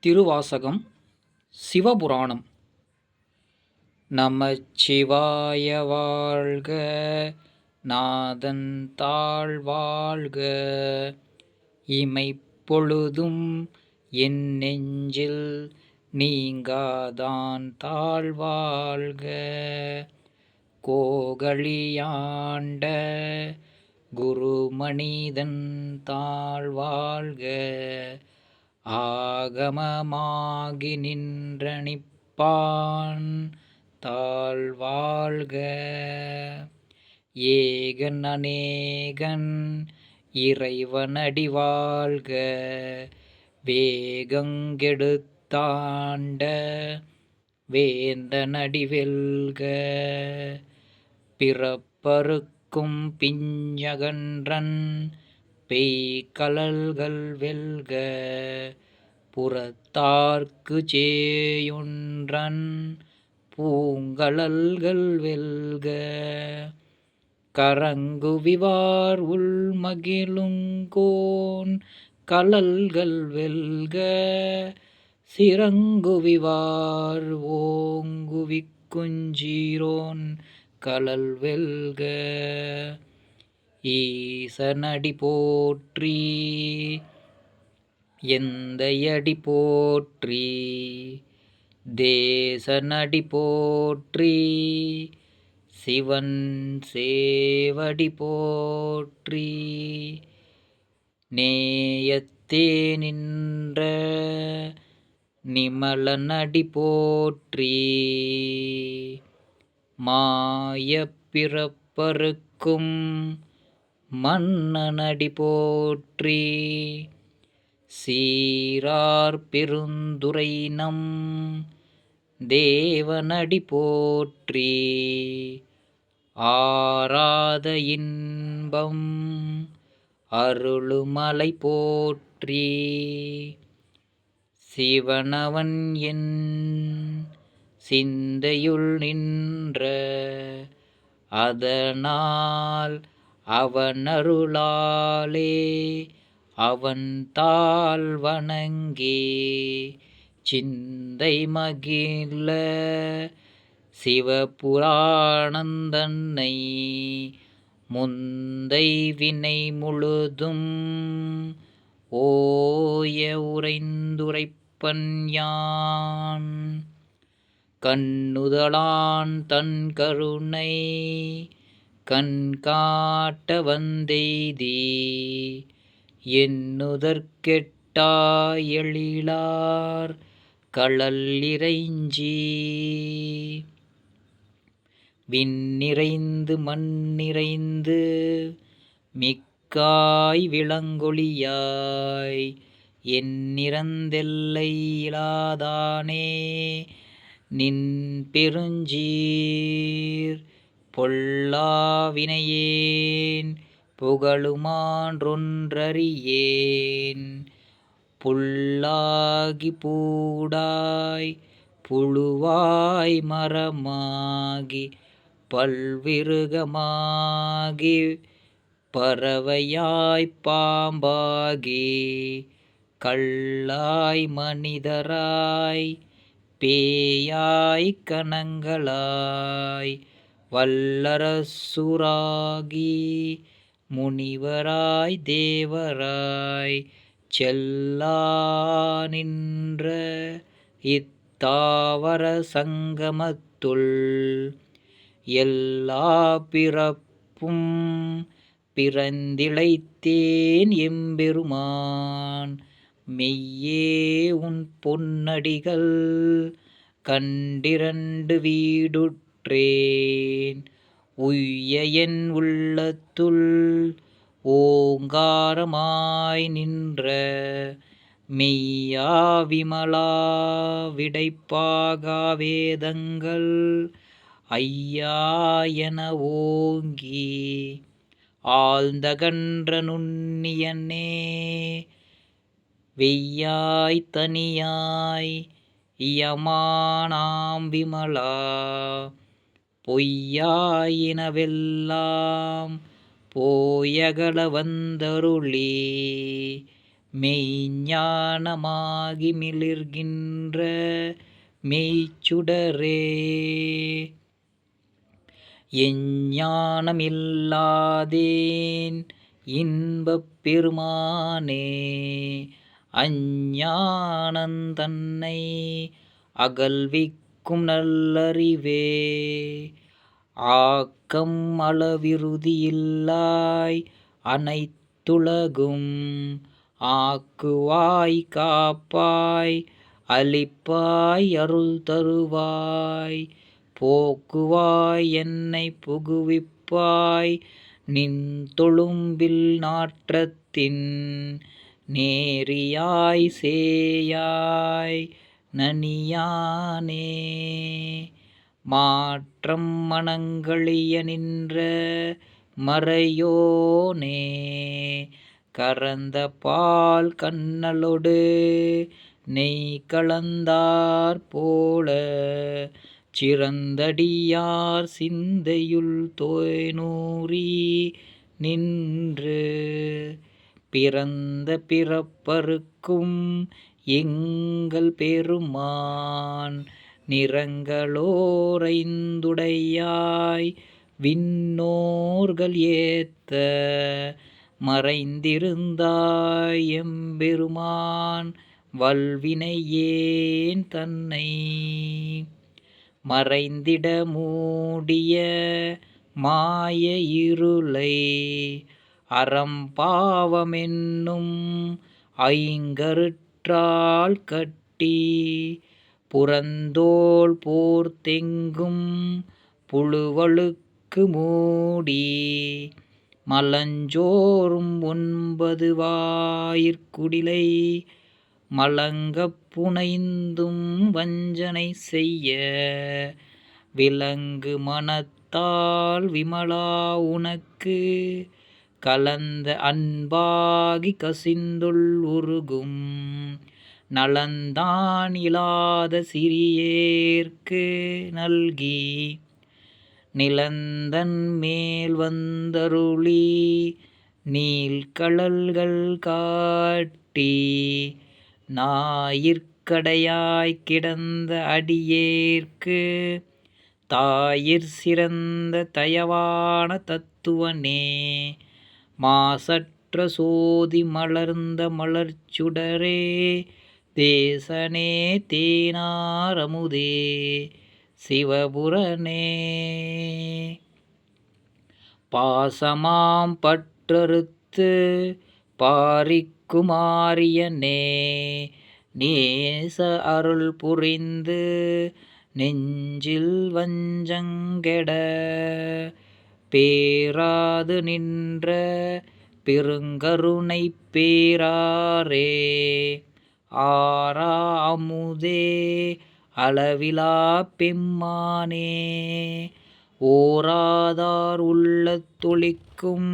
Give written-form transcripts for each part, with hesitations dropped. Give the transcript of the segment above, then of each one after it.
திருவாசகம் சிவபுராணம். நமச்சிவாய வாழ்க, நாதன் தாழ் வாழ்க, இமைப்பொழுதும் என் நெஞ்சில் நீங்காதான் தாழ் வாழ்க. கோகலியாண்ட குருமனிதன் தாழ் வாழ்க, ஆகமமாகி நின்ற நிப்பான் தாழ் வாழ்க. ஏகன் அநேகன் இறைவனடி வாழ்க, வேகங்கெடுத்தாண்ட வேந்தனடி வெல்க. பிறப்பறுக்கும் பிஞ்சகன்றன் பெய்கழல்கள் வெல்க, புறத்தார்க்கு சேயொன்றன் பூங்கழல்கள் வெல்க. கரங்குவிவார் உள்மகிழுங்கோன் கழல்கள் வெல்க, சிறங்குவிவார் ஓங்குவிக்குஞ்சீரோன் கழல் வெல்க. ஈசனடி போற்றி, எந்தையடி போற்றி, தேசனடி போற்றி, சிவன் சேவடி போற்றி. நேயத்தே நின்ற நிமலனடி போற்றி, மாயப் பிறப்பறுக்கும் மன்னனடி போற்றி. சீரார் பெருந்துரை நம் தேவனடி போற்றி, ஆராத இன்பம் அருளுமலை போற்றி. சிவனவன் என் சிந்தையுள் நின்ற, அதனால் அவனருளாலே அவன் தாள் வணங்கி சிந்தை மகிழ. சிவபுராணந்தன்னை முந்தை வினை முழுதும் ஓய உரைந்துரைப்பன் யான். கண்ணுதலான் தன் கருணை கண்காட்ட வந்தெய்தி, எண்ணுதற்கெட்டா எழிலார் கழல் இறைஞ்சி. விண்ணிறைந்து மண்ணிறைந்து மிக்காய் விளங்கொளியாய், எண்ணிறந்தெல்லை இலாதானே நின் பெருஞ்சீர். பொல்லா வினையேன் புகழுமாறொன்றறியேன், புல்லாகி பூடாய் புழுவாய் மரமாகி பல்விருகமாகி பறவையாய்ப் பாம்பாகி கல்லாய் மனிதராய் பேயாய்க் கணங்களாய் வல்லரசுராகி முனிவராய் தேவராய் செல்லா நின்ற இத்தாவர சங்கமத்துள் எல்லா பிறப்பும் பிறந்திழைத்தேன் எம்பெருமான். மெய்யே உன் பொன்னடிகள் கண்டிரண்டு வீடுற்றேன், உய்ய என் உள்ளத்துள் ஓங்காரமாய் நின்ற மெய்யா விமலா விடைப்பாகா வேதங்கள் ஐயா என ஓங்கி ஆழ்ந்தகன்ற நுண்ணியனே. வெய்யாய் தனியாய் இயமானாம் விமலா, பொய்யாயினவெல்லாம் போயகல வந்தருளி. மெய்ஞானமாகி மிளிர்கின்ற மெய்ச்சுடரே. எஞ்ஞானமில்லாதேன் இன்பப் பெருமானே, அஞ்ஞானந்தன்னை அகல்விக்கும் நல்லறிவே. ஆக்கம் அளவிறுதியில்லாய் அனைத்துலகும் ஆக்குவாய் காப்பாய் அளிப்பாய் அருள் தருவாய். போக்குவாய் என்னைப் புகுவிப்பாய் நின் தொழும்பில் நாற்றத்தின் நேரியாய் சேயாய் நனியானே. மாற்றம் மனங்களிய நின்ற மறையோனே, கறந்த பால் கன்னலொடு நெய் கலந்தாற் போல சிறந்தடியார் சிந்தையுள் தேனூறி நின்று. பிறந்த பிறப்பறுக்கும் எங்கள் பெருமான், நிறங்களோரைந்துடையாய் விண்ணோர்கள் ஏத்த மறைந்திருந்தாய் எம்பெருமான் வல்வினையேன் தன்னை. மறைந்திட மூடிய மாய இருளை அறம்பாவமென்னும் ஐங்கருற்றால் கட்டி, புறந்தோள் போர்த்தெங்கும் புழுவழுக்கு மூடி, மலஞ்சோறும் 9 வாயிற்குடிலை மலங்கப் புனைந்தும் வஞ்சனை செய்ய, விலங்கு மனத்தால் விமலா உனக்கு கலந்த அன்பாகி கசிந்துள் உருகும் நலந்தான் இலாத சிறியேற்கு நல்கி. நிலந்தன் மேல் வந்தருளி நீள்கழல்கள் காட்டி, ஞாயிற்கடையாய் கிடந்த அடியேற்கு தாயிற் சிறந்த தயவான தத்துவனே. மாசற்ற சோதி மலர்ந்த மலர்ச்சுடரே, தேசனே தேனார் அமுதே சிவபுரனே. பாசமாம் பற்றறுத்து பாரிக்கும் ஆரியனே, நேச அருள் புரிந்து நெஞ்சில் வஞ்சங்கெட, பேராது நின்ற பெருங்கருணைப் பேராரே. ஆரா அமுதே அளவிலாப் பெம்மானே, ஓராதார் உள்ளத்தொளிக்கும்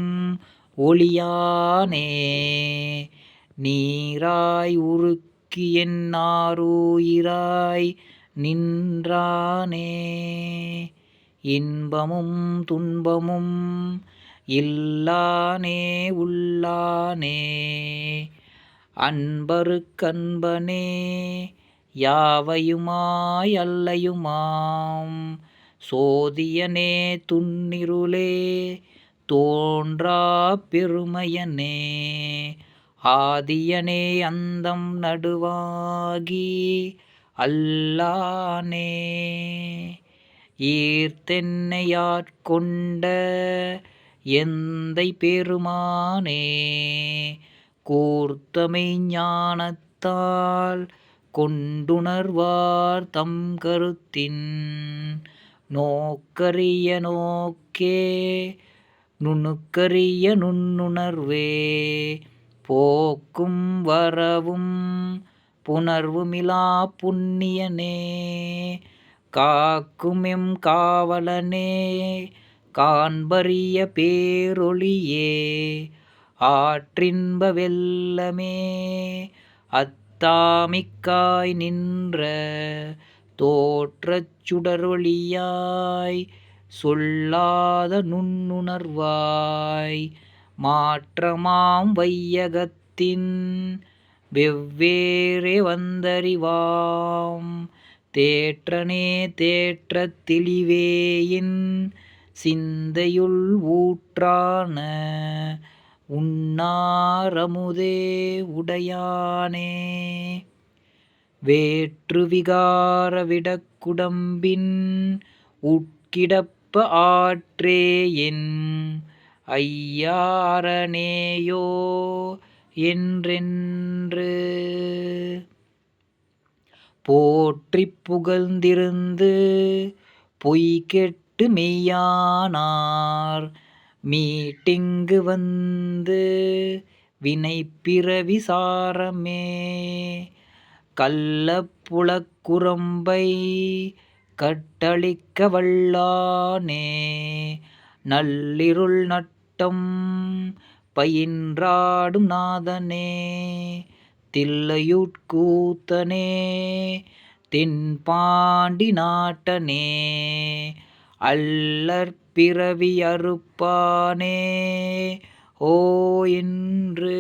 ஒளியானே. நீராய் உருக்கி என்னாருயிராய் நின்றானே, இன்பமும் துன்பமும் இல்லானே உள்ளானே. அன்பருக்கன்பனே, யாவையுமாய் அல்லையுமாம் சோதியனே, துன்னிருளே தோன்றாப் பெருமையனே. ஆதியனே அந்தம் நடுவாகி அல்லானே, ஈர்த்தென்னையாட்கொண்ட எந்தை பெருமானே. கூர்த்தமெய்ஞ் ஞானத்தால் கொண்டுணர்வார் தம் கருத்தின், நோக்கரிய நோக்கே நுணுக்கரிய நுண்ணுணர்வே. போக்கும் வரவும் புணர்வுமிலாப் புண்ணியனே, காக்குமெம் காவலனே காண்பரிய பேரொளியே. ஆற்றின்ப வெள்ளமே அத்தாமிக்காய் நின்ற தோற்றச் சுடரொளியாய், சொல்லாத நுண்ணுணர்வாய் மாற்றமாம் வையகத்தின் வெவ்வேறே வந்தறிவாம் தேற்றனே தேற்றத் தெளிவேயின் சிந்தையுள் ஊற்றான உண்ணாரமுதே உடையானே. வேற்று விகார விடக்குடம்பின் உட்கிடப்ப ஆற்றேயென் ஐயாரனேயோ என்றென்று போற்றிப் புகழ்ந்திருந்து பொய்கெட்டு மெய்யானார் மீட்டிங்கு வந்து வினைப்பிறவி சாரமே. கள்ளப்புலக் குரம்பை கட்டழிக்க வல்லானே நள்ளிருள் நட்டம் பயின்றாடும் நாதனே தில்லையுட் கூத்தனே தென்பாண்டி நாட்டனே அல்லற் பிறவி அறுப்பானே ஓ என்று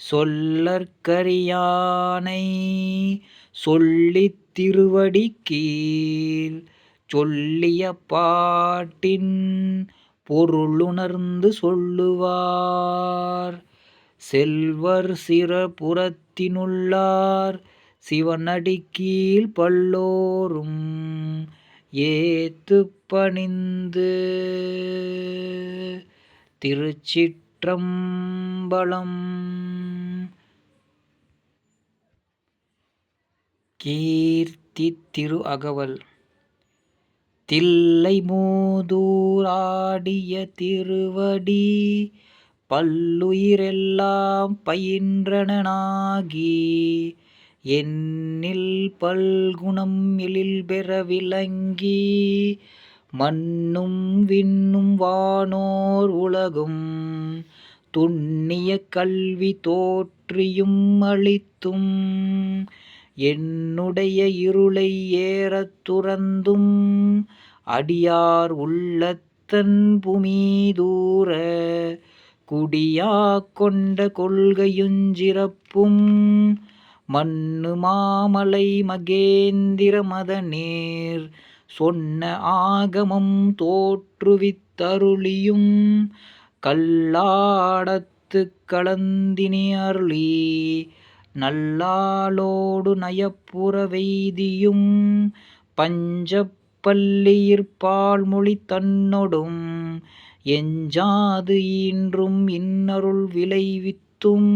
சொல்லற்கரியானை சொல்லித் திருவடிக்கீழ் சொல்லிய பாட்டின் பொருளுணர்ந்து சொல்லுவார் செல்வர் சிரபுரத்தினுள்ளார் சிவனடிக்கீழ் பல்லோரும் ஏத்துப் பணிந்து. திருச்சிற்றம்பலம். கீர்த்தி திரு அகவல். தில்லை மூதூர் ஆடிய திருவடி பல்லுயிரெல்லாம் பயின்றனனாகி எண்ணில் பல்குணம் எழில்பெற விளங்கி மண்ணும் விண்ணும் வானோர் உலகும் துன்னிய கல்வி தோற்றியும் அளித்தும் என்னுடைய இருளை ஏறத் துறந்தும் அடியார் உள்ளத்தன் புமீதூர குடியாக் கொண்ட கொள்கையுஞ் சிறப்பும் மன்னு மாமலை மகேந்திர மதனேர் சொன்ன ஆகமம் தோற்றுவித்தருளியும் கல்லாடத்துக் கலந்தினி அருளி நல்லாளோடு நயப்புற வெய்தியும் பஞ்சப் பள்ளியிற் பால்மொழி தன்னொடும் எஞ்சாது ஈன்றும் இன்னருள் விளைவித்தும்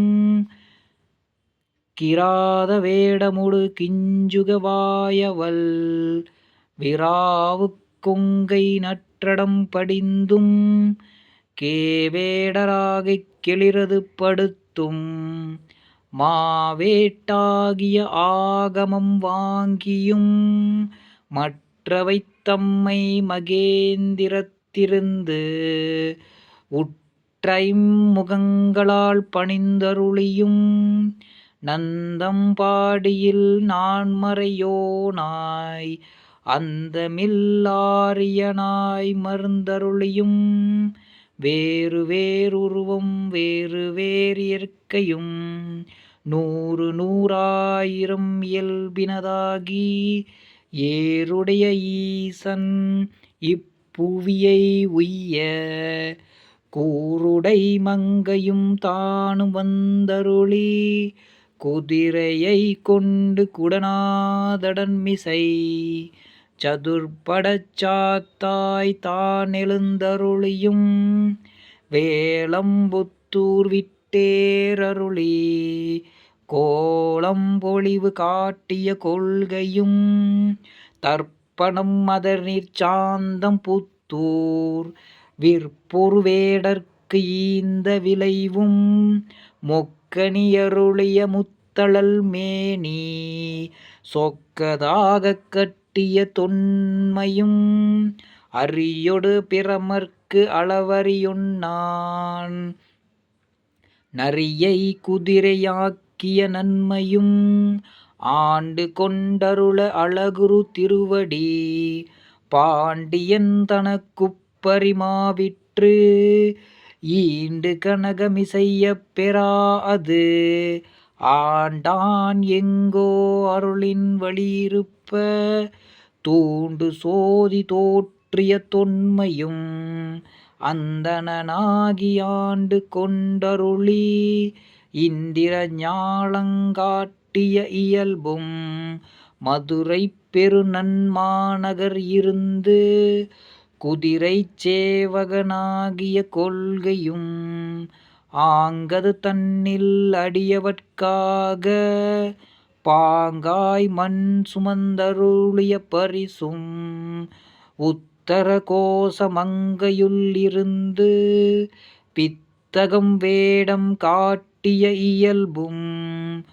கிராத வேடமொடு கிஞ்சுக வாயவல் விராவுக் கொங்கை நற்றடம் படிந்தும் கேவேடராகிக் கெளிரது படுத்தும் மாவேட்டாகிய ஆகமம் வாங்கியும் மற்றவைத் தம்மை மகேந்திரத்திருந்து உற்றைம்முகங்களால் பணிந்தருளியும் நந்தம்பாடியில் நான்மறையோனாய் அந்தமில்லாரியனாய் மருந்தருளியும் வேறு வேறுருவம் வேறு வேறு இயற்கையும் நூறு நூறாயிரம் இயல்பினதாகி ஏருடைய ஈசன் இப்புவியை உய்ய கூருடை மங்கையும் தானும் வந்தருளி குதிரையைக் கொண்டு குடநாதடன்மிசை சதுர்ப்படச் சாத்தாய் தானெழுந்தருளியும் வேலம்புத்தூர் விட்டேரருளி கோலம்பொழிவு காட்டிய கொள்கையும் தர்ப்பணம் மதர்நீர் சாந்தம் புத்தூர் விற்பொரு வேடர்க்கு ஈந்த விளைவும் மொக்கனியருளிய முத்தழல் மேனி சொக்கதாகக் கட்டிய தொன்மையும் அரியொடு பிரமர்க்கு அளவறியொண்ணான் நரியை குதிரையாக்கிய நன்மையும் ஆண்டு கொண்டருள அழகுரு திருவடி பாண்டியன் தனக்குப் பரிமாவிற்று ஈண்டு கனகமிசையப் பெறாஅது ஆண்டான் எங்கோ அருளின் வழியிருப்ப தூண்டு சோதி தோற்றிய தொன்மையும் அந்தணனாகி ஆண்டு கொண்டருளி இந்திர ஞாலங்காட்டிய இயல்பும் மதுரைப் பெருநன்மாநகர் இருந்து குதிரைச் சேவகனாகிய கொள்கையும் ஆங்கது தன்னில் அடியவர்க்காக பாங்காய் மண் சுமந்தருளிய பரிசும் உத்தர கோச மங்கையுள் இருந்து பித்தகம் வேடம் காட்டிய இயல்பும்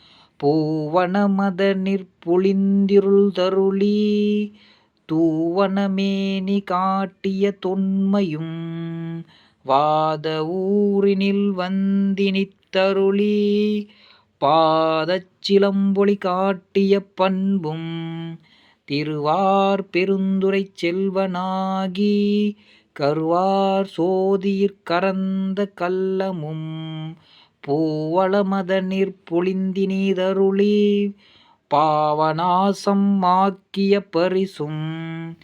பூவன மதனிற் பொலிந்திருள் தருளி தூவனமேனி காட்டிய தொன்மையும் வாத ஊரினில் வந்தினித்தருளி பாதச் சிலம்பொலி காட்டிய பண்பும் திருவார் பெருந்துறைச் செல்வனாகி கருவார் சோதியிற் கரந்த கள்ளமும் பூவள மதனிற் பொலிந்தினிதருளி பாவநாசம் ஆக்கிய பரிசும்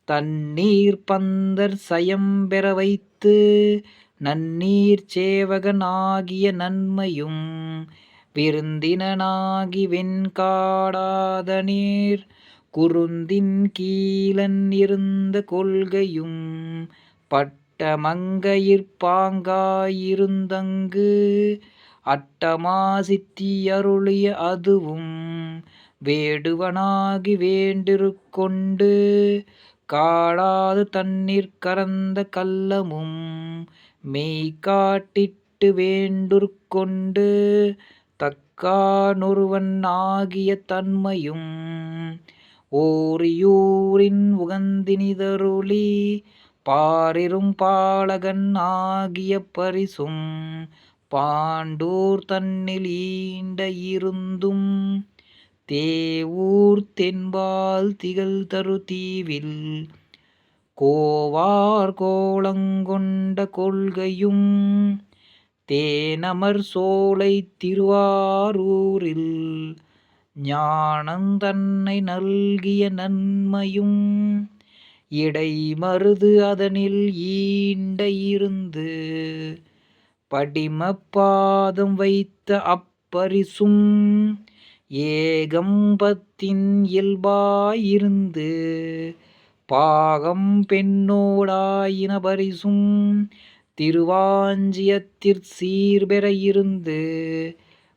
தண்ணீர் பந்தர் சயம்பெற வைத்து நன்னீர் சேவகன் ஆகிய நன்மையும் விருந்தினனாகி வெண்காடாத நீர் குருந்தின் கீழன் இருந்த கொள்கையும் பட்ட மங்கையிற் பாங்காயிருந்தங்கு அட்டமா சித்தி அருளிய அதுவும் வேடுவனாகி வேண்டிரு கொண்டு காடாது தண்ணீர் கரந்த கள்ளமும் மெய் காட்டிட்டு வேண்டுரு கொண்டு தக்கானொருவன் ஆகிய தன்மையும் ஓரியூரின் உகந்தினிதருளி பாரிரும் பாலகன் ஆகிய பரிசும் பாண்டூர் தன்னில் ஈண்ட இருந்தும் தேவூர் தென்பால் திகழ் தரு தீவில் கோவார் கோலங்கொண்ட கொள்கையும் தேனமர் சோலை திருவாரூரில் ஞானந்தன்னை நல்கிய நன்மையும் இடைமருது அதனில் ஈண்ட இருந்து படிமப்பாதம் வைத்த அப்பரிசும் ஏகம்பத்தின் இயல்பாயிருந்து பாகம் பெண்ணோடாயின பரிசும் திருவாஞ்சியத்திற் சீர்பெற இருந்து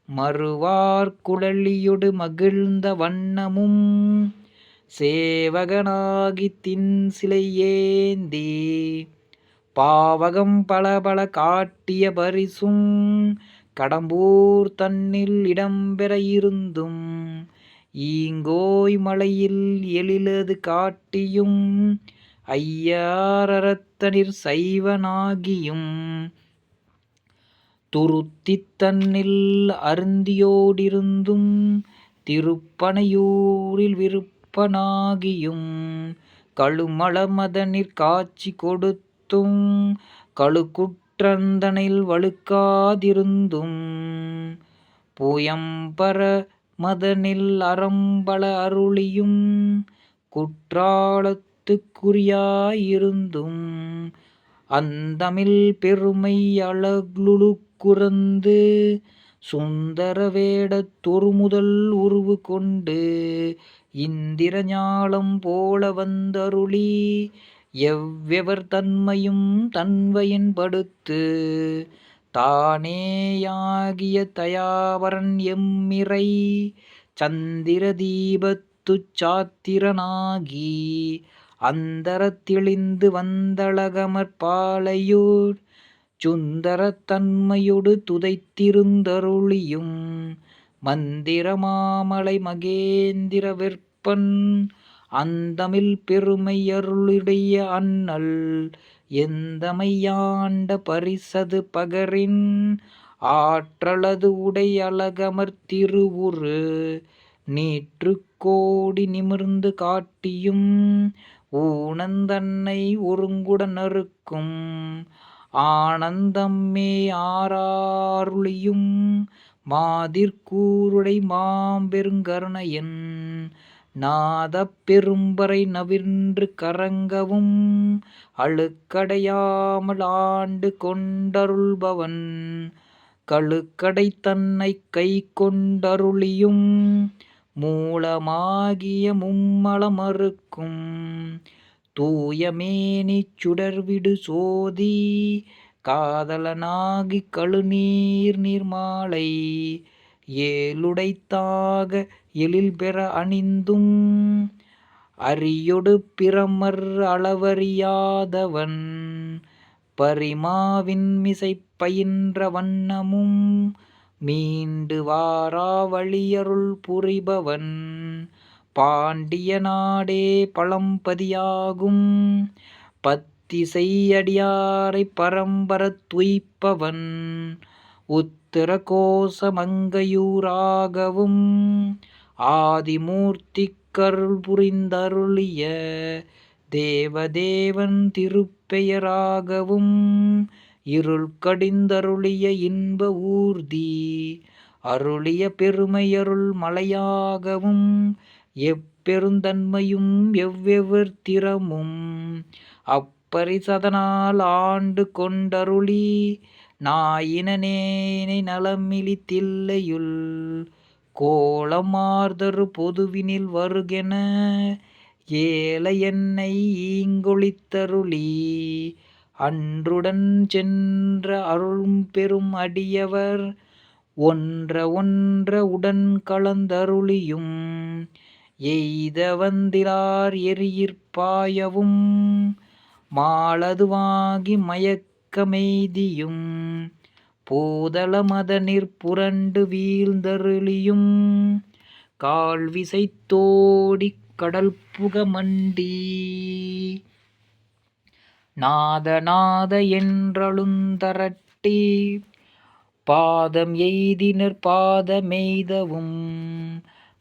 மறுவார் குழலியொடு மகிழ்ந்த வண்ணமும் சேவகனாகி திண்சிலை ஏந்தி பாவகம் பலபல காட்டிய பரிசும் கடம்பூர் தன்னில் இடம்பெற இருந்தும் ஈங்கோய் மலையில் எழிலது காட்டியும் ஐயாரத்தனிற் சைவனாகியும் துருத்தித் தன்னில் அருந்தியோடிருந்தும் திருப்பனையூரில் விருப்பனாகியும் கழுமல மதனிற் காட்சி கொடுத்தும் கழுக்குற்றந்தனில் வழுக்காதிருந்தும் புயம்பர மதனில் அறம்பல அருளியும் குற்றாலத்துக்குரியாயிருந்தும் அந்தமில் பெருமை அழகுளு குறந்து சுந்தர வேடத் தொருமுதல் உருவு கொண்டு இந்திர ஞாலம் போல வந்தருளி எவ்வெவர் தன்மையும் தன்வயன் படுத்து தானேயாகிய தயாவரன் எம்மிறை சந்திர தீபத்துச் சாத்திரனாகி அந்தரத் தெளிந்து வந்தழகமற் பாலையூர் சுந்தரத் தன்மையொடு துதைத்திருந்தருளியும் மந்திர மாமலை மகேந்திர வெற்பன் அந்தமில் பெருமை அருளுடைய அண்ணல் எந்தமையாண்ட பரிசது பகரின் ஆற்றலது உடை அழகமர் திருவுரு நீற்றுக்கோடி நிமிர்ந்து காட்டியும் ஊனந்தன்னை ஒருங்குடனறுக்கும் ஆனந்தம்மே ஆராருளியும் மாதிர்கூருடை மாம்பெருங்கருணையன் நாதப் பெரும்பறை நவின்று கரங்கவும் அழுக்கடையாமல் ஆண்டு கொண்டருள்பவன் கழுக்கடை தன்னைக் கைக்கொண்டருளியும் மூலமாகிய மும்மலமறுக்கும் தூயமேனிச் சுடர்விடு சோதி காதலனாகிக் கழுநீர் நீர்மாலை ஏழுடைத்தாக எழில்பெற அணிந்தும் அரியொடு பிரமர் அளவறியாதவன் பரிமாவின்மிசைப் பயின்ற வண்ணமும் மீண்டு வாரா வழியருள் புரிபவன் பாண்டிய நாடே பழம்பதியாகும் பத்திசை அடியாரைப் பரம்பரத் துய்ப்பவன் உத்தர கோச மங்கையூராகவும் ஆதிமூர்த்திக்கருள் புரிந்தருளிய தேவதேவன் திருப்பெயராகவும் இருள் கடிந்தருளிய இன்ப ஊர்தி அருளிய பெருமையருள் மலையாகவும் எப்பெருந்தன்மையும் எவ்வெவர்த்திறமும் அப்பரிசதனால் ஆண்டு கொண்டருளி நாயினனேனை நலமிழித்தில்லையுள் கோலமார்தரு பொதுவினில் வருகென ஏல என்னை ஈங்கொழித்தருளி அன்றுடன் சென்ற அருள்பெரும் அடியவர் ஒன்ற உடன் கலந்தருளியும் எய்த வந்திலார் எரியிற்பாயவும் மாலதுவாகி மயக்கமெய்தியும் பூதள மதனிற் புரண்டு வீழ்ந்தருளியும் கால்விசைத்தோடிக் கடல்புக மண்டி நாத என்றழுந்தரட்டி பாதம் எய்தினர் பாதமெய்தவும்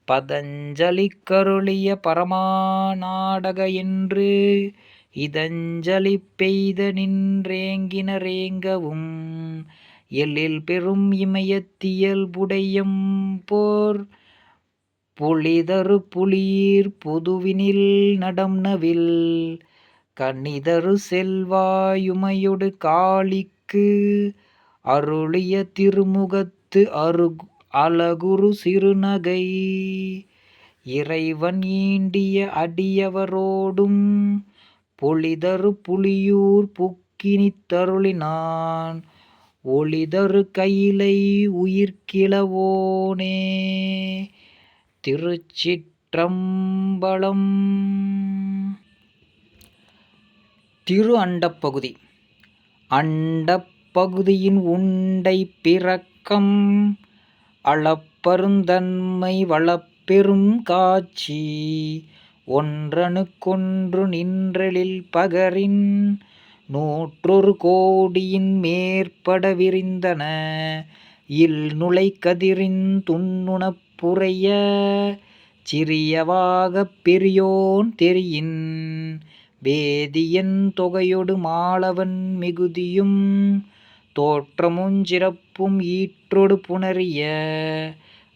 பதஞ்சலிக்கருளிய பரமாநாடக என்று இதஞ்சலி பெய்த நின்றேங்கினரேங்கவும் எழில் பெரும் இமயத்தியல்புடையம் போர் பொழிதரு புலீர் பொதுவினில் நடம்நவில் கனிதரு செல்வாயுமையொடு காளிக்கு அருளிய திருமுகத்து அழகுறு சிறுநகை இறைவன் ஈண்டிய அடியவரோடும் பொழிதரு புலியூர் புக்கினித்தருளினான் ஒளிதரு கையிலை உயிர்க்கிழவோனே. திருச்சிற்றம்பலம். திரு அண்டப்பகுதி. அண்டப்பகுதியின் உண்டை பிறக்கம் அளப்பருந்தன்மை வளப்பெரும் காட்சி ஒன்றணுக்கொன்று நின்றெழில் பகரின் நூற்றொரு கோடியின் மேற்பட விரிந்தன இல்நுழை கதிரின் துண்ணுணப் புரைய சிறியவாகப் பெரியோன் தெரியின் வேதியன் தொகையொடு மாலவன் மிகுதியும் தோற்றமுஞ் சிறப்பும் ஈற்றொடு புணரிய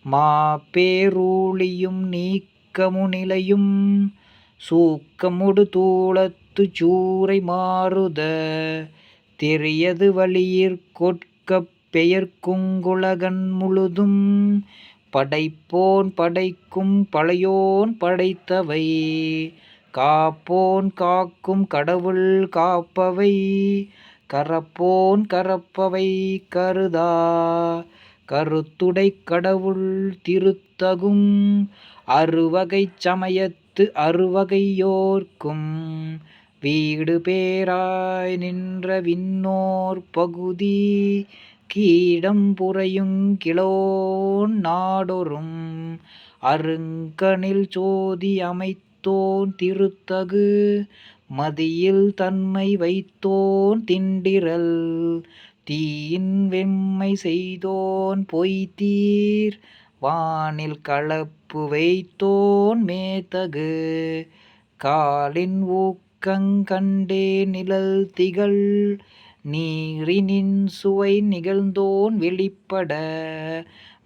மாப்பேரூழியும் நீக்கமு நிலையும் சூக்கமொடு தூலத்துச் சூரை மாருத தெரியது வளியிற் கொட்கப் பெயர்க்குங்குலகன் முழுதும் படைப்போன் படைக்கும் பழையோன் படைத்தவை காப்போன் காக்கும் கடவுள் காப்பவை கரப்போன் கரப்பவை கருதா கருத்துடைக் கடவுள் திருத்தகும் அறுவகைச் சமயத்து அறுவகையோர்க்கும் வீடு பேராய் நின்ற விண்ணோர் பகுதி கீடம் புரையுங் கிழோன் நாடொறும் அருங்கனில் சோதி அமைத்தோன் திருத்தகு மதியில் தன்மை வைத்தோன் திண்டிறல் தீயின் வெம்மை செய்தோன் பொய்தீர் வானில் கலப்பு வைத்தோன் மேதகு காலின் ஊக்கங் கண்டே நிழல் திகழ் நீரினின் சுவை நிகழ்ந்தோன் வெளிப்பட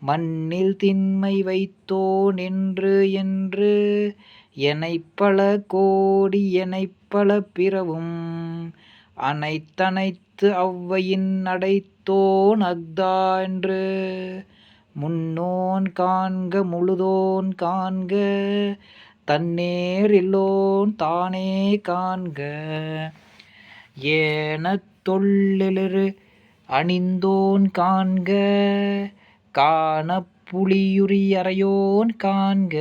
மண்ணில் திண்மை வைத்தோன் என்று என்று எனைப்பல கோடி எனைப்பல பிறவும் அனைத்தனைத்து அவ்வையின் அடைத்தோன் அஃதா என்று முன்னோன் காண்க முழுதோன் காண்க தன்னேர் இல்லோன் தானே காண்க ஏனத் தொல்லெழிறு அணிந்தோன் காண்க காணப் புலியுரி அறையோன் காண்க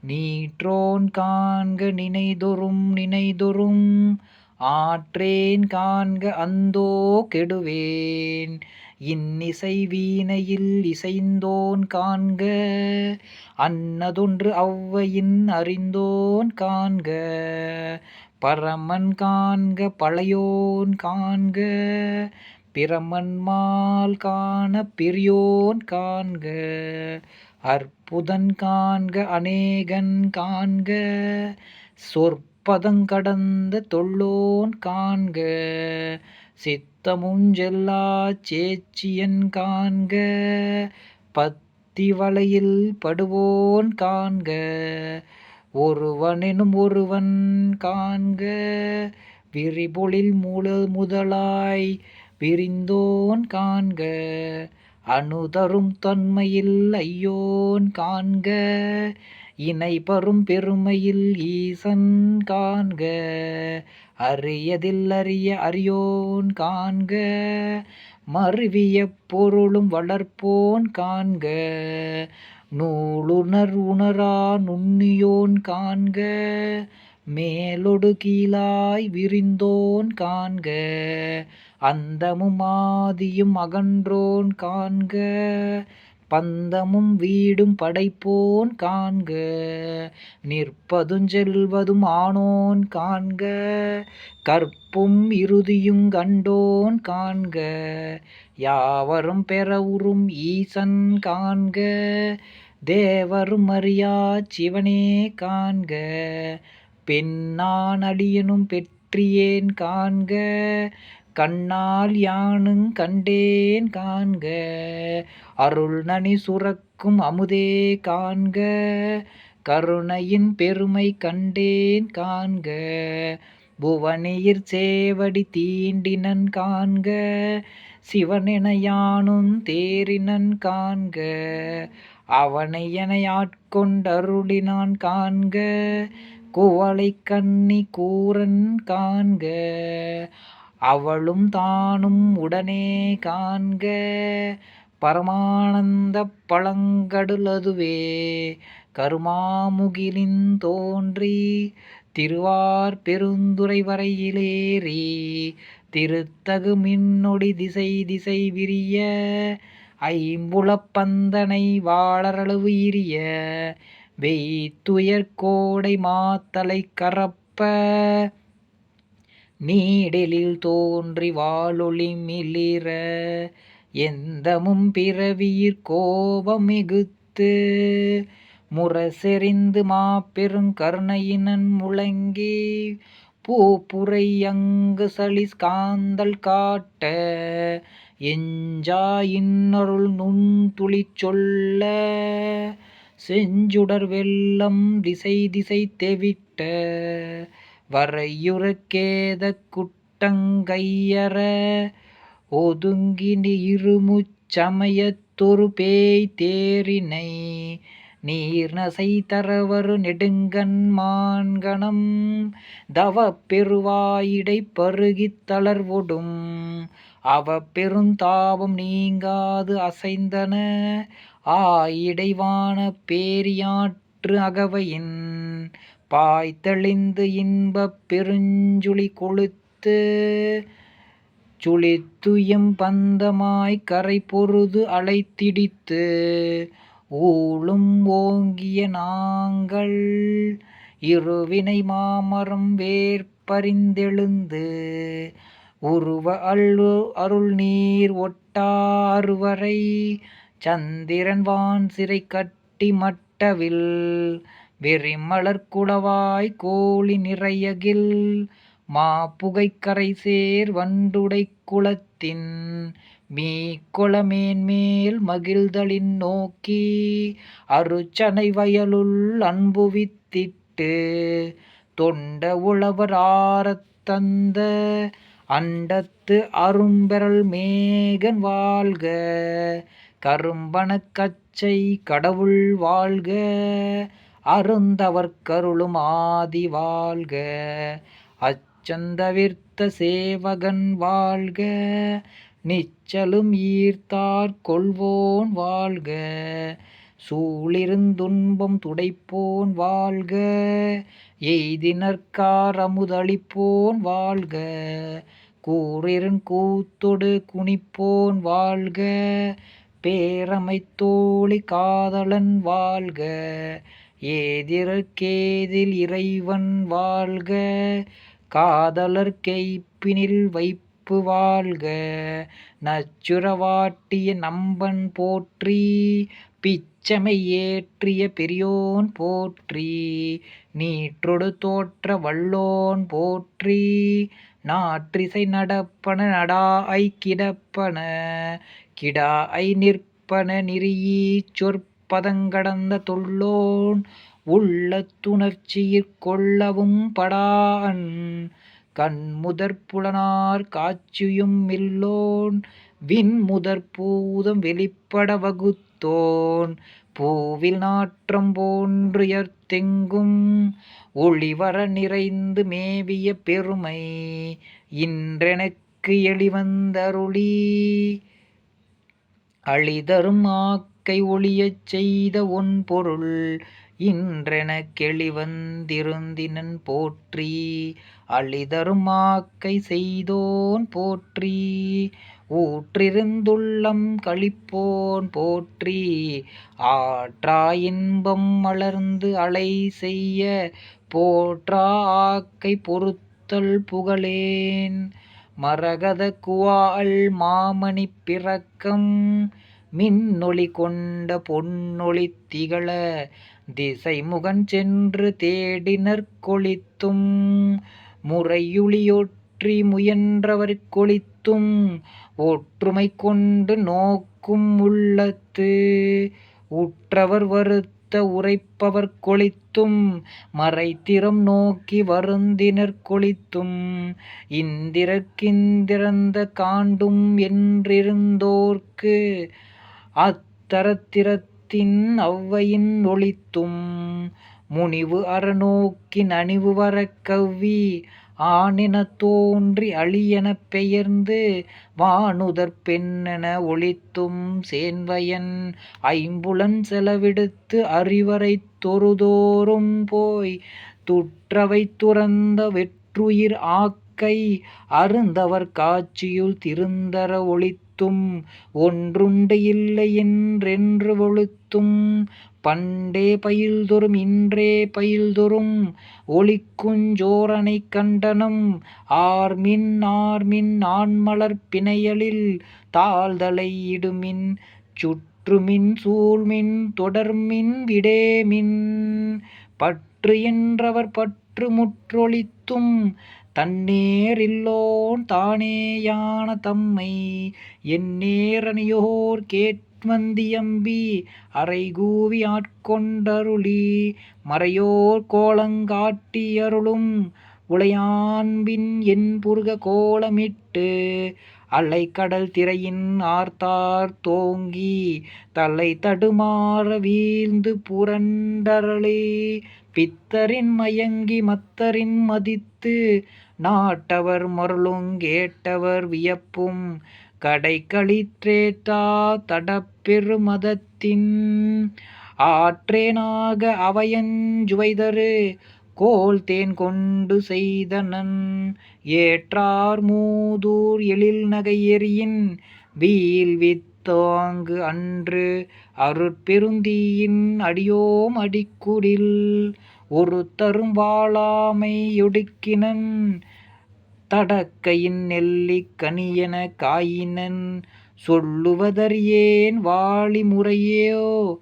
நீற்றோன் காண்க நினைதொறும் நினைதொறும் ஆற்றேன் காண்க அந்தோ கெடுவேன் இன்னிசை வீணையில் இசைந்தோன் காண்க அன்னதொன்று அவ்வையின் அறிந்தோன் காண்க பரமன் காண்க பழையோன் காண்க பிரமன்மால் காண பெரியோன் காண்க அற்புதன் காண்க அநேகன் காண்க சொற்பதங் கடந்த தொல்லோன் காண்க சித்தமுஞ் செல்லாச் சேட்சியன் காண்க பத்தி வலையில் படுவோன் காண்க ஒருவனெனும் ஒருவன் காண்க விரிபொழில் முதலாய் விரிந்தோன் காண்க அணுதரும் தன்மையில் ஐயோன் காண்க இணைபரும் பெருமையில் ஈசன் காண்க அறியதில் அறிய அறியோன் காண்க மருவிய பொருளும் வளர்ப்போன் காண்க நூலுணர் உணரா நுண்ணியோன் காண்க மேலொடு கீழாய் விரிந்தோன் காண்க அந்தமும் ஆதியும் அகன்றோன் காண்க பந்தமும் வீடும் படைப்போன் காண்க நிற்பதும் செல்வதும் ஆனோன் காண்க கற்பும் இறுதியுங் கண்டோன் காண்க யாவரும் பெற உறும் ஈசன் காண்க தேவரும் அறியாச் சிவனே காண்க பெண்ணான் அடியனும் பெற்றியேன் காண்க கண்ணால் யானுங் கண்டேன் காண்க அருள் நனி சுரக்கும் அமுதே காண்க கருணையின் பெருமை கண்டேன் காண்க புவனியிற் சேவடி தீண்டினன் காண்க சிவனென யானும் தேறினன் காண்க அவனை எனை ஆட்கொண்டருளினான் காண்க குவளை கண்ணி கூரன் காண்க அவளும் தானும் உடனே காண்க பரமானந்தப் பழங்கடலதுவே கருமாமுகிலின் தோன்றி திருவார் பெருந்துறை வரையிலேறி திருத்தகு மின்னொடி திசை திசை விரிய ஐம்புலப் பந்தனை வாளரளவு இரிய வெய்துயர் கோடை மாத்தலை கரப்ப நீடெழில் தோன்றி வாளொளி மிளிர எந்தமும் பிறவியிற் கோபம் மிகுத்து முரசெறிந்து மாபெருங் கருணையினன் முழங்கி பூப்புரை அங்கு சளி காந்தல் காட்ட எஞ்சா இன்னருள் நுண்துளி சொல்ல செஞ்சுடர் வெள்ளம் திசை திசை தெவிட்ட வரையுறக் கேதக் குட்டங்கையற ஒதுங்கி இருமுச் சமயத்தொரு பேய் தேரினை நீர்நசை தரவரு நெடுங்கண் மான்கணம் தவப் பெருவாயிடைப் பருகித் தளர்வொடும் அவப்பெருந் தாபம் நீங்காது அசைந்தன ஆயிடை வானப் பேரியாற்று அகவையின் பாய்த்தெளிந்து இன்பப் பெருஞ்சுழி கொழுத்து சுழித்துயம் பந்தமாய்க் கரை பொருது அலைத்திடித்து ஊழும் ஓங்கிய நாங்கள் இருவினை மாமரம் வேர்பறிந்தெழுந்து உருவ அருள்நீர் ஒட்டா அருவரை சந்திரன் வான்சிறை கட்டி மட்டவில் வெறிமலர்க் குளவாய் கோழி நிறையகில் மாப்புகைக் கரைசேர் வண்டுடைக் குளத்தின் மீக்கொளமேன்மேல் மகிழ்தலின் நோக்கி அருச்சனை வயலுள் அன்புவித்திட்டு தொண்ட உழவர் ஆரத் தந்த அண்டத்து அரும்பெறல் மேகன் வாழ்க கரும்பணக் கச்சை கடவுள் வாழ்க அருந்தவர்க்கருளும் ஆதி வாழ்க அச்சந்தவிர்த்த சேவகன் வாழ்க நிச்சலும் ஈர்த்தார் கொள்வோன் வாழ்க சூழிருந்துன்பம் துடைப்போன் வாழ்க எய்தினர்க்கார் அமுதளிப்போன் வாழ்க கூறிருங் கூத்தொடு குனிப்போன் வாழ்க பேரமைத் தோழி காதலன் வாழ்க ஏதிறர்க்கேதில் இறைவன் வாழ்க காதலர் கெய்ப்பினில் வைப்பு வாழ்க நச்சுறவாட்டிய நம்பன் போற்றி பிச்சமை ஏற்றிய பெரியோன் போற்றி நீற்றொடு தோற்ற வல்லோன் போற்றி நாற்றிசை நடப்பன நடாஅய் கிடப்பன கிடாஅய் நிற்பன நெறியீச் சொற்பதங்கடந்த தொல்லோன் உள்ளத்துணர்ச்சியிற் கொள்ளவும் படாஅன் கண்முதற் புலனார் காட்சியும் மில்லோன் விண்முதற் பூதம் வெளிப்பட வகுத்தோன் பூவில் நாற்றம் போன்று எர்த்தெங்கும் ஒளிவர நிறைந்து மேவிய பெருமை இன்றெனக்கு எளிவந்தருளி அளிதரும் ஆக்கை ஒளியச் செய்த ஒன்பொருள் இன்றெனக்கெளிவந்திருந்தினன் போற்றி அளிதரும் ஆக்கை செய்தோன் போற்றி ஊற்றிருந்துள்ளம் களிப்போன் போற்றி ஆற்றா இன்பம் மலர்ந்து அலை செய்ய போற்றா ஆக்கை பொறுத்தல் புகழேன் மரகத குவாஅல் மாமணிப் பிறக்கம் மின்னொளி கொண்ட பொன்னொளித் திகழ திசைமுகன் சென்று தேடினர்க் கொளித்தும் முறையுளியொற்றி முயன்றவர்க் கொளித்தும் ஒற்றுமை கொண்டு நோக்கும் உள்ளத்து உற்றவர் வருத்த உரைப்பவர்க் கொளித்தும் மறைத்திறம் நோக்கி வருந்தினர்க் கொளித்தும் இந்திரர்க்கிந்திரந்த காண்டும் என்றிருந்தோர்க்கு அத்தரத்திரத்தின் அவ்வையின் ஒளித்தும் முனிவு அறநோக்கி நனிவு வரக் கவ்வி ஆணெனத் தோன்றி அளியெனப் பெயர்ந்து வானுதற் பெண்ணென ஒளித்தும் சேண்வயன் ஐம்புலன் செலவிடுத்து அறிவரைத் தொறுதோறும் போய் துற்றவை துறந்த வெற்றுயிர் ஆக்கை அருந்தவர் காட்சியுள் திருந்தர ஒளித்தும் ஒன்றுண்டு இல்லை என்றென்று ஒளித்தும் பண்டே பயில்தொறும் இன்றே பயில்தொறும் ஒளிக்குஞ் சோரனைக் கண்டனம் ஆர்மின் ஆர்மின் ஆன்மலர்ப் பிணையலில் தாழ்தலை இடுமின் சுற்றுமின் சூழ்மின் தொடர்மின் விடேமின் பற்று என்றவர் பற்று முற்றொளித்தும் தன்னேர் இல்லோன் தானேயான தம்மை எந்நேரணியோர் கேட்வந்தியம்பி அறைகூவி ஆட்கொண்டருளி மறையோர் கோலங்காட்டி யருளும் உளையான்பின் என்புருக கோலமிட்டு அலைகடல் திரையின் ஆர்த்தார் தோங்கி தலை தடுமாற வீழ்ந்து புரண்டரளி பித்தரின் மயங்கி மத்தரின் மதித்து நாட்டவர் மருளுங் கேட்டவர் வியப்பும் கடைக்களிற்றேற்றா தடப்பெரு மதத்தின் ஆற்றேனாக அவையஞ் சுவைதரு கோல்தேன் கொண்டு செய்தனன் ஏற்றார் மூதூர் எழில்நகை எரியின் வீழ்வித்தாங்கு அன்று அருட்பெருந்தீயின் அடியோம் அடிக்குடில் ஒருத்தரும் வாழாமை யொடுக்கினன் தடக்கையின் நெல்லிக் கனியென காயினன் சொல்லுவதறியேன் வாழி முறையோ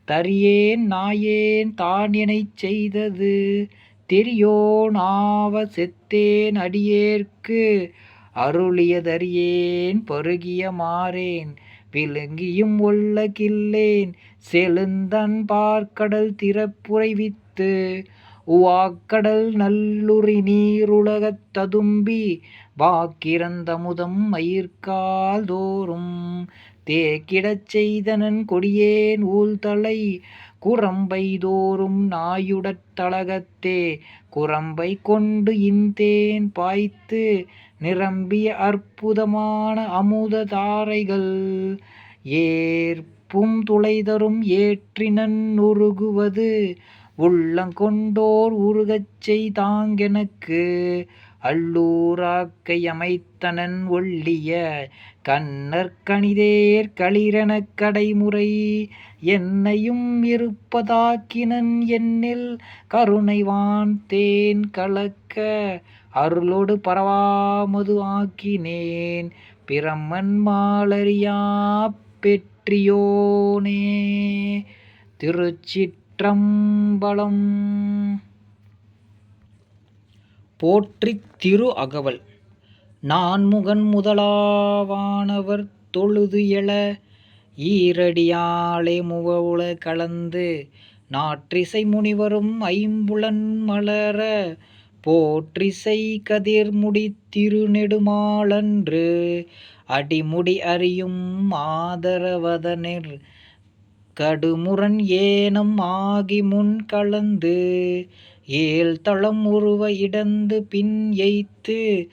தறியேன் நாயேன் தான் எனைச் செய்தது தெரியோன் ஆவ செத்தேன் அடியேற்கு அருளியதறியேன் பருகிய மாறேன் விழுங்கியும் ஒல்ல கில்லேன் செழுந்தன் பார்க்கடல் திறப்புரைவித்து உவாக்கடல் நல்லுறி நீருலகத் ததும்பி வாக்கிறந்தமுதம் மயிர்கால் தோறும் தேக்கிடச் செய்தனன் கொடியேன் ஊழ்தலை குரம்பை தோறும் நாயுடத் தளகத்தே குரம்பை கொண்டு இன்தேன் பாய்த்து நிரம்பிய அற்புதமான அமுத தாரைகள் ஏற்பும் துளைதரும் ஏற்றினன் உருகுவது உள்ளங்கொண்டோர் உருகச் செய்தாங்கெனக்கு அல்லூராக்கை அமைத்தனன் ஒள்ளிய கண்ணற்கணிதேர் களிரெனக் கடைமுறை என்னையும் இருப்பதாக்கினன் என்னில் கருணைவான் தேன் கலக்க அருளோடு பரவாமது ஆக்கினேன் பிரமன் மாலரியா பெற்றியோனே. திருச்சிற்றம்பலம். போற்றித் திரு அகவல். நான்முகன் முதலாவானவர் தொழுது எழ ஈரடியாலே முகவுல கலந்து நாற்றிசை முனிவரும் ஐம்புலன் மலர போற்றிசை கதிர்முடி திருநெடுமாலன்று அடிமுடி அறியும் ஆதரவதனிற் கடுமுரண் ஏனம் ஆகி முன் கலந்து ஏழ்தளம் உருவ இடந்து பின் எய்த்து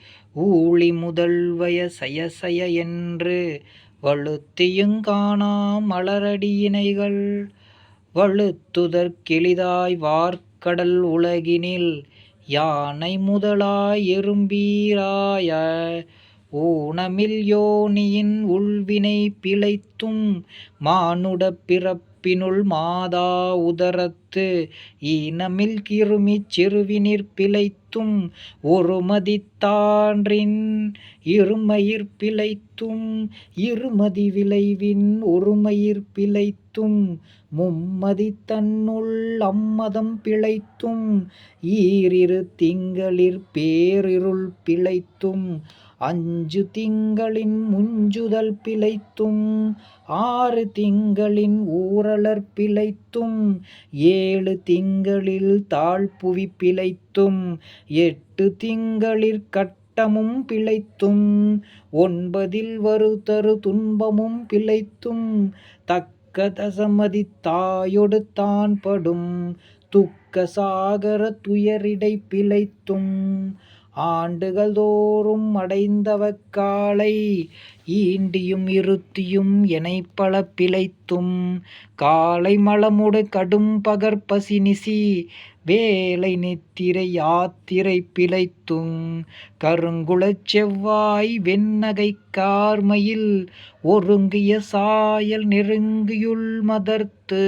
ஊழி முதல்வய சயசய என்று வழுத்தியுங் காணா மலரடியினைகள் வழுத்துதற்கெளிதாய் வார்க்கடல் உலகினில் யானை முதலாய் எறும்பீராய ஊனமில் யோனியின் உள்வினை பிழைத்தும் மானுடப் பிறப்பினுள் மாதா உதரத்து ஈனமில் கிருமிச் சிறுவினிற் பிழைத்தும் ஒருமதித்தான்றின் இருமயிர் பிழைத்தும் இருமதி விளைவின் ஒருமயிர் பிழைத்தும் மும்மதி தன்னுள் அம்மதம் பிழைத்தும் ஈரிரு திங்களிற் பேரிருள் பிழைத்தும் அஞ்சு திங்களின் முஞ்சுதல் பிழைத்தும் ஆறு திங்களின் ஊரலர் பிழைத்தும் ஏழு திங்களில் தாழ்புவி பிழைத்தும் எட்டு திங்களிற் கட்டமும் பிழைத்தும் ஒன்பதில் வருதரு துன்பமும் பிழைத்தும் தக்க தசமதி தாயொடு தான் படும் துக்க சாகர துயரிடை பிழைத்தும் ஆண்டுகள் தோறும் அடைந்தவக்காலை ஈண்டியும் இருத்தியும் எனைப்பல பிழைத்தும் காலை மலமுடு கடும் பகற்பசி நிசி வேலை நித்திரை யாத்திரை பிழைத்தும் கருங்குளச் செவ்வாய் வெண்ணகை கார்மயில் ஒருங்கிய சாயல் நெருங்கியுள் மதர்த்து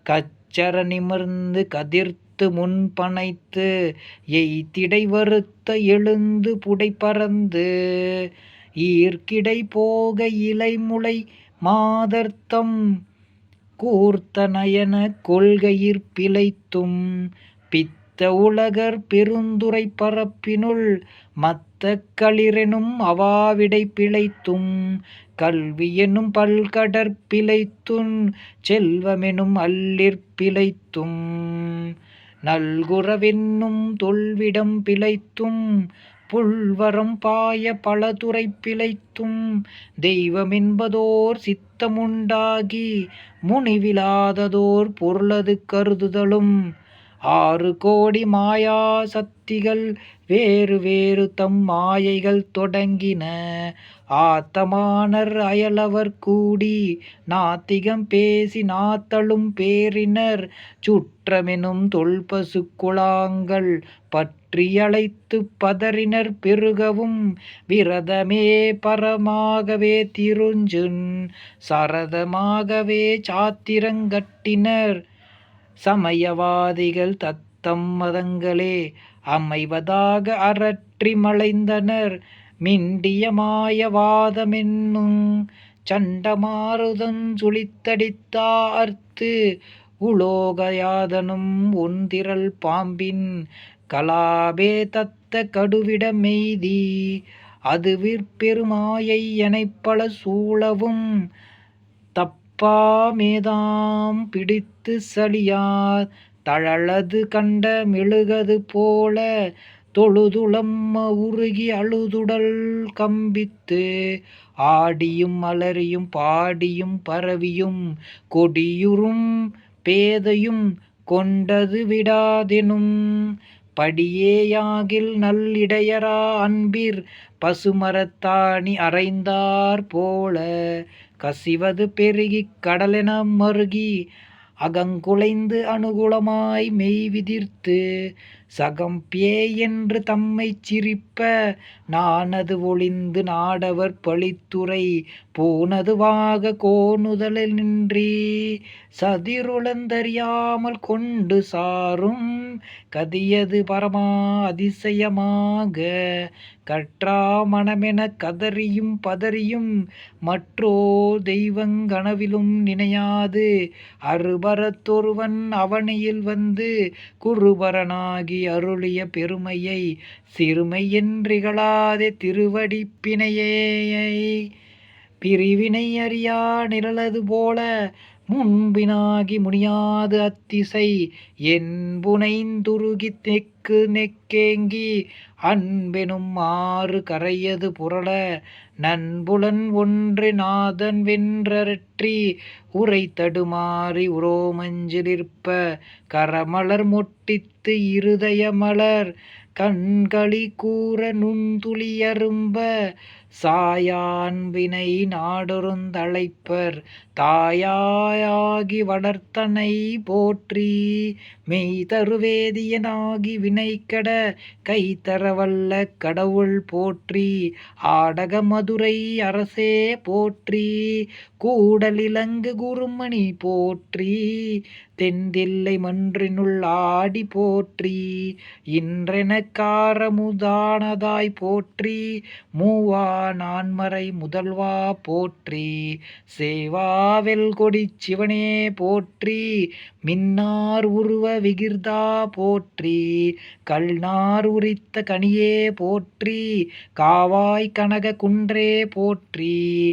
கச்சர நிமிர்ந்து கதிர்த்து முன்பனைத்து எய்திடை வருத்த எழுந்து புடை பறந்து ஈர்க்கிடை போக இலைமுளை மாதர்த்தம் கூர்த்த நயன கொள்கையிற் பிழைத்தும் பித்த உலகர் பெருந்துறை பரப்பினுள் மத்த களிரெனும் அவாவிடை பிழைத்தும் கல்வி எனும் பல்கடற் பிழைத்துன் செல்வமெனும் அல்லிற் பிழைத்தும் நல்குரவென்னும் தொல்விடம் பிழைத்தும் புல்வரம் பாய பலதுறை பிழைத்தும் தெய்வமென்பதோர் சித்தமுண்டாகி முனிவிலாததோர் பொருளது கருதுதலும் ஆறு கோடி மாயா சக்திகள் வேறு வேறு தம் மாயைகள் தொடங்கின ஆத்தமானர் அயலவர் கூடி நாத்திகம் பேசி நாத்தலும் பேரினர் சுற்றமெனும் தொல்பசு குழாங்கள் பற்றியழைத்து பதறினர் பெருகவும் விரதமே பரமாகவே திருஞ்சுன் சரதமாகவே சாத்திரங்கட்டினர் சமயவாதிகள் தத்தம் மதங்களே அமைவதாக அரற்றி மலைந்தனர் மிண்டிய மாயவாதமென்னும் சண்டமாருதன் சுழித்தடித்தார்த்து உலோகயாதனும் ஒன்திரள் பாம்பின் கலாபே தத்த கடுவிட மெய்தி அது விற்பெருமாயை எனைப்பல சூழவும் தப்பாமேதாம் பிடித்து சலியார் தழலது கண்ட மெழுகது போல தொழுதுளம்ம உருகி அழுதுடல் கம்பித்து ஆடியும் அலறியும் பாடியும் பரவியும் கொடியுறும் பேதையும் கொண்டது விடாதெனும் படியேயாகில் நல்லிடையரா அன்பிற் பசுமரத்தாணி அறைந்தாற் போல கசிவது பெருகிக் கடலென மறுகி அகங்குலைந்து அனுகுலமாய் மெய்விதிர்த்து சகம்பே என்று தம்மைச் சிரிப்ப நானது ஒழிந்து நாடவர் பழித்துரை போனதுவாக கோணுதலின்றி சதிருளந்தறியாமல் கொண்டு சாரும் கதியது பரமா அதிசயமாக கற்றா மனமெனக் கதறியும் பதறியும் மற்றோ தெய்வங்கனவிலும் நினையாது அருபரத்தொருவன் அவனியில் வந்து குருபரனாகி அருளிய பெருமையை சிறுமை என்றிகழாதே திருவடிப்பினையை பிரிவினை அறியா நிழலது போல முன்பினாகி முனியாது அத்திசை என்புனைந்துருகி நெக்கு நெக்கேங்கி அன்பெனும் ஆறு கரையது புரள நன்புலன் ஒன்று நாதன் வென்றற்றி உரை தடுமாறி உரோமஞ்சிலிர்ப்ப கரமலர் மொட்டித்து இருதயமலர் கண்களி கூற நுண்துளியரும்ப சாயான்வினை நாடொருந்தழைப்பர் தாயாயாகி வளர்த்தனை போற்றி மெய்தருவேதியனாகி வினைக்கட கைதரவல்ல கடவுள் போற்றி ஆடக மதுரை அரசே போற்றி கூடலிலங்கு குருமணி போற்றி தென்தில்லை மன்றினுள் ஆடி போற்றி இன்றெனக்காரமுதானதாய் போற்றி மூவா நான்மறை முதல்வா போற்றி சேவாவெல் கொடிச் சிவனே போற்றி மின்னார் உருவ விகிர்தா போற்றி கல்நார் உரித்த கனியே போற்றி காவாய் கனக குன்றே போற்றி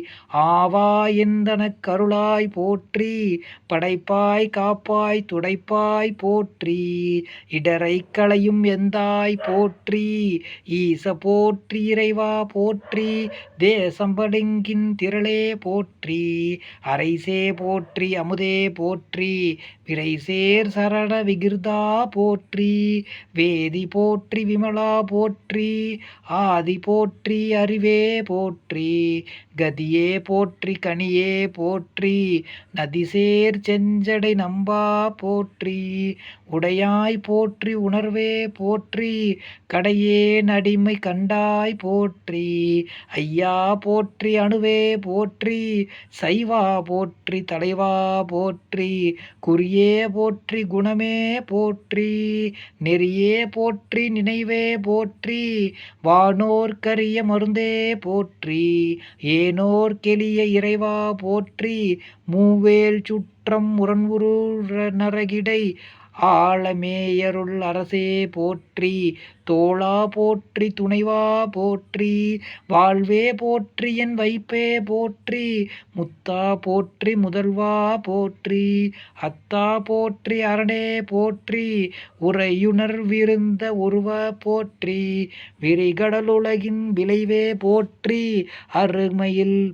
ஆவா எந்தனக் கருளாய் போற்றி படைப்பாய் காப்பாய் துடைப்பாய் போற்றி இடரை களையும் எந்தாய் போற்றி ஈச போற்றி இறைவா போற்றி தேசம்படுங்கின் திரளே போற்றி அரைசே போற்றி அமுதே போற்றி விரைசேர் சரண விகிர்தா போற்றி வேதி போற்றி விமலா போற்றி ஆதி போற்றி அறிவே போற்றி கதியே போற்றி கனியே போற்றி நதிசேர் செஞ்சடை நம்பா போற்றி உடையாய் போற்றி உணர்வே போற்றி கடையே நடிமை கண்டாய் போற்றி ஐயா போற்றி அணுவே போற்றி சைவா போற்றி தலைவா போற்றி குறியே போற்றி குணமே போற்றி நெறியே போற்றி நினைவே போற்றி வானோர்க்கரிய மருந்தே போற்றி ஏனோர் கெளிய இறைவா போற்றி மூவேல் சுற்றம் முரண்வுரு நரகிடை ஆழமேயருள் அரசே போற்றி தோளா போற்றி துணைவா போற்றி வாழ்வே போற்றி என் வைப்பே போற்றி முத்தா போற்றி முதல்வா போற்றி அத்தா போற்றி அரணே போற்றி உரையுணர்விருந்த உருவ போற்றி விரிகடலுலகின் விளைவே போற்றி அருமையில்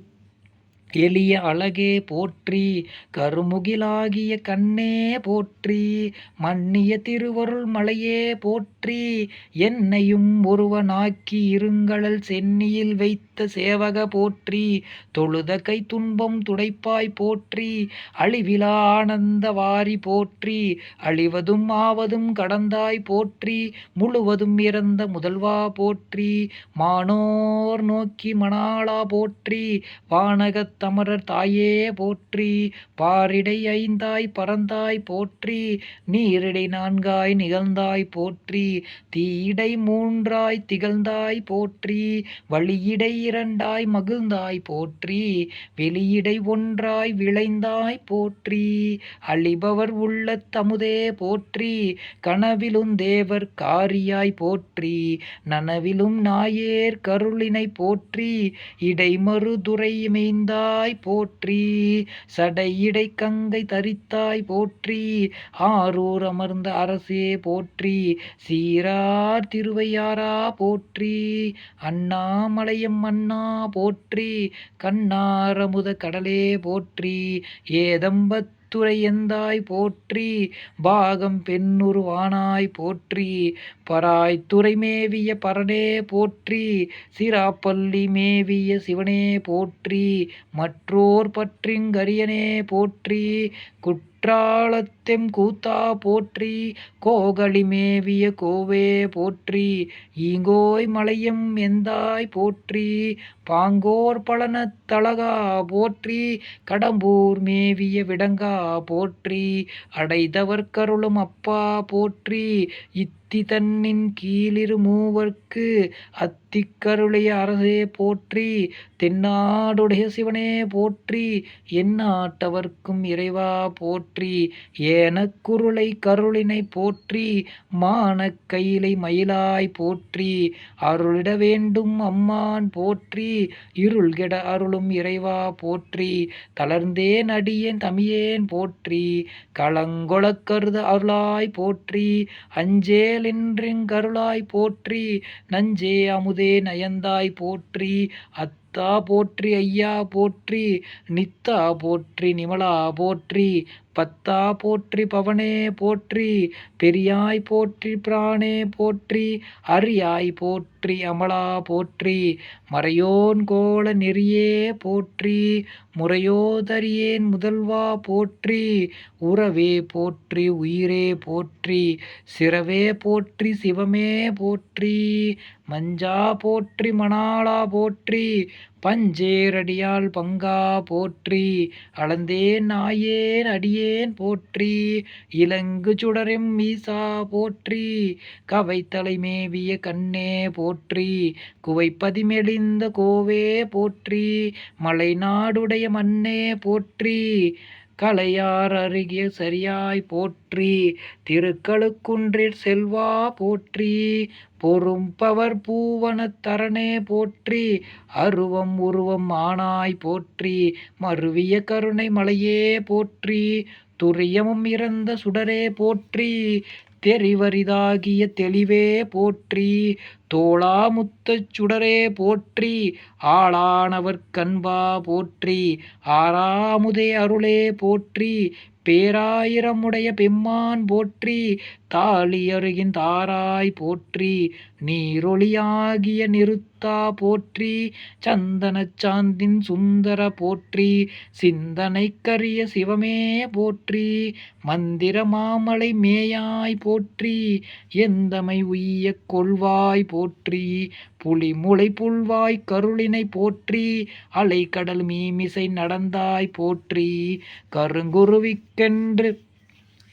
எளிய அழகே போற்றி கருமுகிலாகிய கண்ணே போற்றி மன்னிய திருவருள் மலையே போற்றி என்னையும் ஒருவனாக்கி இருங்கழல் சென்னியில் வைத்த சேவக போற்றி தொழுத கை துன்பம் துடைப்பாய் போற்றி அழிவிலா ஆனந்த வாரி போற்றி அழிவதும் ஆவதும் கடந்தாய் போற்றி முழுவதும் இறந்த முதல்வா போற்றி மானோர் நோக்கி மணாளா போற்றி வானகத் தமரர் தாயே போற்றி. பாரிடை ஐந்தாய் பறந்தாய் போற்றி. நீரிடை நான்காய் நிகழ்ந்தாய் போற்றி. தீயிடை மூன்றாய் திகழ்ந்தாய் போற்றி. வளியிடை இரண்டாய் மகிழ்ந்தாய் போற்றி. வெளியிடை ஒன்றாய் விளைந்தாய் போற்றி. அழிபவர் உள்ளத் தமுதே போற்றி. கனவிலுந் தேவர் காரியாய் போற்றி. நனவிலும் நாயேர் கருளினை போற்றி. இடைமரு துறை மேய்ந்தாய் போற்றி. சடையிடை கங்கை தரித்தாய் போற்றி. ஆரூர் அமர்ந்த அரசே போற்றி. சீரார் திருவையாறா போற்றி. அண்ணாமலையம் அண்ணா போற்றி. கண்ணார் அமுத கடலே போற்றி. ஏதம்பத்துறை எந்தாய் போற்றி. பாகம் பெண்ணுரு வானாய் போற்றி. பராய்த்துறை மேவிய பரனே போற்றி. சிராப்பள்ளி மேவிய சிவனே போற்றி. மற்றோர் பற்றிங்கரியனே போற்றி. குற்றாலத்தெம் கூத்தா போற்றி. கோகலி மேவிய கோவே போற்றி. ஈங்கோய் மலையம் எந்தாய் போற்றி. பாங்கோர் பழனத் தழகா போற்றி. கடம்பூர் மேவிய விடங்கா போற்றி. அடைதவர் கருளும் அப்பா போற்றி. இத்தி தன்னின் கீழிரு மூவர்க்கு அத்திக்கருளிய அரசே போற்றி. தென்னாடுடைய சிவனே போற்றி. எந்நாட்டவர்க்கும் இறைவா போற்றி. ஏனக் குருளை கருளினை போற்றி. மானக் கையிலை மயிலாய் போற்றி. அருளிட வேண்டும் அம்மான் போற்றி. இருள்கெட அருளும் இறைவா போற்றி. தளர்ந்தேன் அடியேன் தமியேன் போற்றி. களங்கொளக் கருத அருளாய் போற்றி. அஞ்சேல் என்றெங்கருளாய் போற்றி. நஞ்சே அமுதே நயந்தாய் போற்றி. அத்தா போற்றி ஐயா போற்றி. நித்தா போற்றி நிமலா போற்றி. பத்தா போற்றி பவனே போற்றி. பெரியாய் போற்றி பிரானே போற்றி. அரியாய் போற்றி அமலா போற்றி. மறையோன் கோல நெறியே போற்றி. முறையோதரியேன் முதல்வா போற்றி. உறவே போற்றி உயிரே போற்றி. சிறவே போற்றி சிவமே போற்றி. மஞ்சா போற்றி மணாளா போற்றி. பஞ்சேரடியால் பங்கா போற்றி. அளந்தேன் நாயேன் அடியேன் போற்றி. இலங்கு சுடரெம் ஈசா போற்றி. கவைத்தலை மேவிய கண்ணே போற்றி. குவைப்பதி மெலிந்த கோவே போற்றி. மலைநாடுடைய மண்ணே போற்றி. கலையார் அருகிய சரியாய் போற்றி. திருக்கழுக்குன்றிற் செல்வா போற்றி. பொறும்பவர் பூவனத் தரனே போற்றி. அருவம் உருவம் ஆனாய் போற்றி. மருவிய கருணை மலையே போற்றி. துரியமும் இறந்த சுடரே போற்றி. தெரிவரிதாகிய தெளிவே போற்றி. தோளா முத்தச் சுடரே போற்றி. ஆளானவர் கண்பா போற்றி. ஆறாமுதே அருளே போற்றி. பேராயிரமுடைய பெம்மான் போற்றி. தாளியருகின் தாராய் போற்றி. நீரொளியாகிய நிறுத்தா போற்றி. சந்தனச் சாந்தின் சுந்தர போற்றி. சிந்தனைக்கரிய சிவமே போற்றி. மந்திர மாமலை மேயாய் போற்றி. எந்தமை உய்யக் கொள்வாய் போற்றி. புலிமுலை புல்வாய் கருளினை போற்றி. அலைகடல் மீமிசை நடந்தாய் போற்றி. கருங்குருவிக்கென்று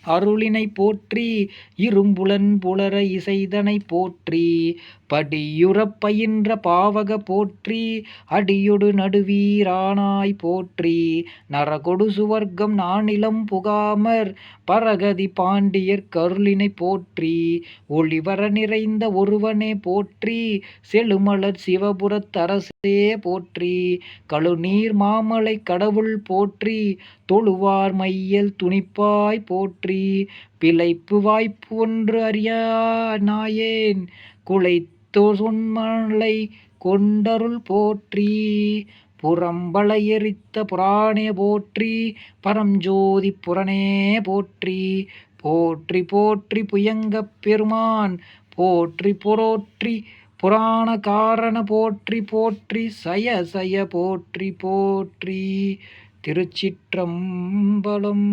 அருளினை போற்றி. இரும்புலன் புலர இசைதனை போற்றி. படியுறப் பயின்ற பாவக போற்றி. அடியொடு நடுவீரானாய் போற்றி. நரகொடு சுவர்க்கம் நானிலம் புகாமற் பரகதி பாண்டியர் கருளினை போற்றி. ஒளிவர நிறைந்த ஒருவனே போற்றி. செழுமலர் சிவபுரத் தரசே போற்றி. கழுநீர் மாமலை கடவுள் போற்றி. தொழுவார் மையல் துணிப்பாய் போற்றி. பிழைப்பு வாய்ப்பு ஒன்று அறியா நாயேன் குழைத்தோ சொன்மலை கொண்டருள் போற்றி. புறம்பல எரித்த புராணே போற்றி. பரஞ்சோதி புரனே போற்றி. போற்றி போற்றி புயங்கப் பெருமான் போற்றி. போற்றி புராண காரண போற்றி. போற்றி சய சய போற்றி போற்றி. திருச்சிற்றம்பலம்.